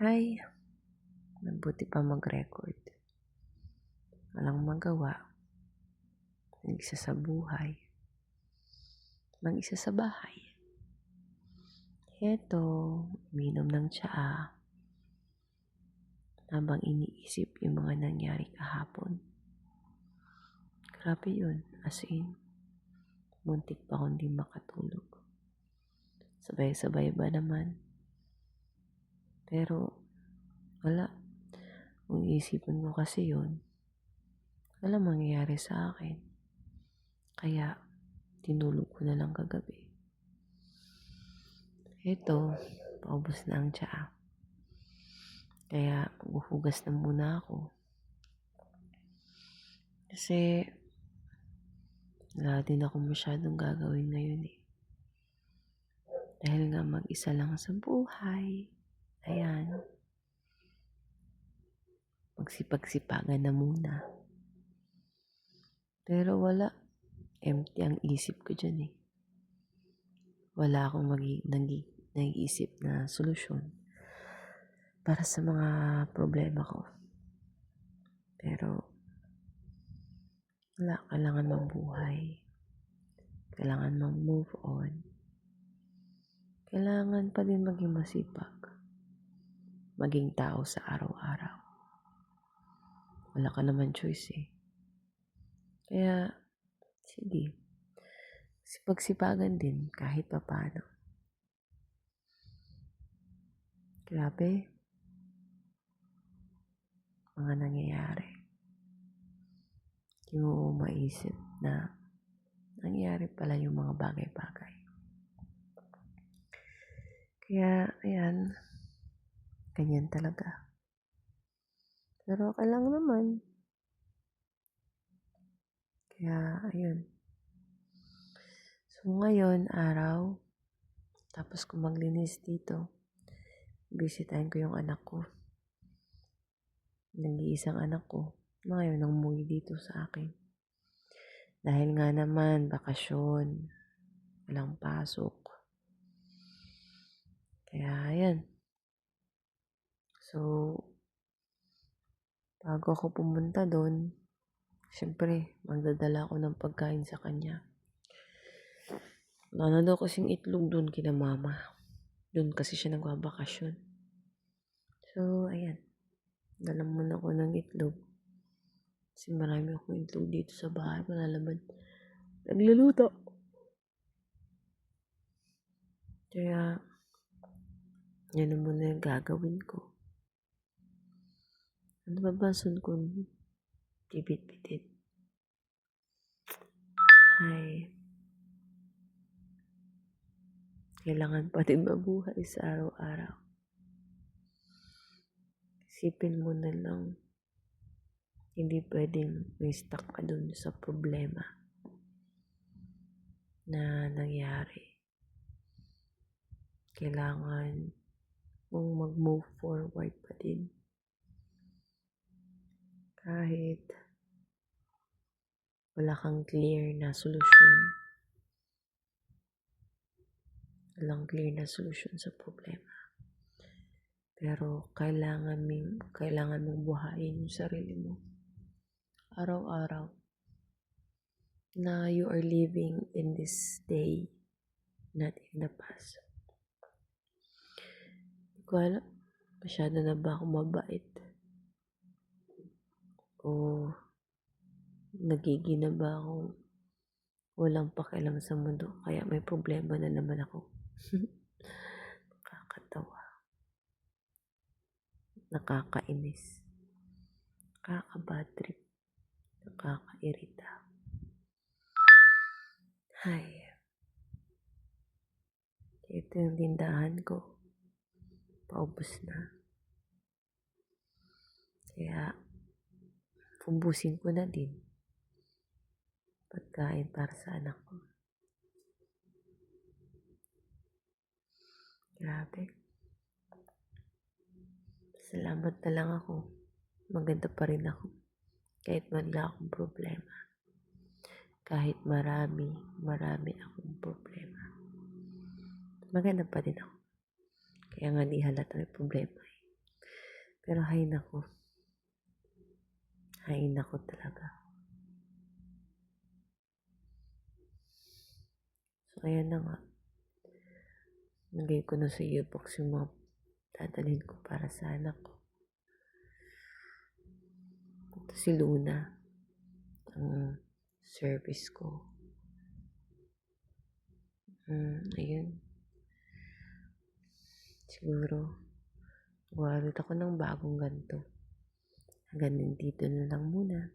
Ay, mabuti pa mag-record. Walang magawa. Mag-isa sa buhay. Mag-isa sa bahay. Heto, uminom ng tsaa habang iniisip yung mga nangyari kahapon. Grabe yun. As in, muntik pa akong di makatulog. Sabay-sabay ba naman? Pero, wala. Kung iisipin ko kasi yun, wala mangyayari sa akin. Kaya, tinulog ko na lang kagabi. Ito, paubos na ang tsaa. Kaya, maghuhugas na muna ako. Kasi, wala din ako masyadong gagawin ngayon eh. Dahil nga mag-isa lang sa buhay. Ayan. Magsipag-sipagan na muna. Pero wala. Empty ang isip ko dyan eh. Wala akong nag-iisip na solusyon para sa mga problema ko. Pero, wala. Kailangan mabuhay. Kailangan mag-move on. Kailangan pa din maging masipag. Maging tao sa araw-araw. Wala ka naman choice eh. Kaya, sige. Sipagsipagan din kahit papaano. Grabe. Mga nangyayari. Hindi mo maisip na nangyayari pala yung mga bagay-bagay. Kaya, ayan. Ganyan talaga. Pero okay lang naman. Kaya, ayun. So, ngayon, araw, tapos ko maglinis dito, bisitahin ko yung anak ko. Nag-iisang anak ko. Ngayon, umuwi dito sa akin. Dahil nga naman, bakasyon, walang pasok. Kaya, ayan. So, bago ako pumunta doon, syempre, magdadala ako ng pagkain sa kanya. Wala na daw kasing itlog doon kina mama. Doon kasi siya nagbabakasyon. So, ayan. Dala muna ako ng itlog. Kasi marami akong itlog dito sa bahay. Malalaman. Nagluluto. Kaya, yan na muna yung gagawin ko. Ano ba bason kong bibit-bitit? Ay, kailangan pa din mabuhay sa araw-araw. Isipin mo na lang, hindi pwedeng may stuck ka dun sa problema na nangyari. Kailangan mong mag-move forward pa din. Kahit wala kang clear na solusyon. Walang clear na solusyon sa problema. Pero kailangan mong buhayin yung sarili mo. Araw-araw. Na you are living in this day, not in the past. Hindi ko alam, masyado na ba ako mabait? O nagiging na ba ako walang pakialam sa mundo, kaya may problema na naman ako? Nakakatawa. Nakakainis. Nakaka-bad trip. Nakakairita. Ay. Ito yung tindahan ko. Paubos na. Kaya, ubusin ko na din. Pagkain para sa anak ko. Grabe. Salamat na lang ako. Maganda pa rin ako. Kahit wala akong problema. Kahit marami akong problema. Maganda pa din ako. Kaya nga di halata may problema eh. Pero hay nako talaga. So, ayan na nga. Nagay ko na sa box yung mga dadalhin ko para sa anak ko. Ito si Luna, ang service ko. Ayun. Siguro, wallet ako ng bagong ganito. Hanggang dito na lang muna.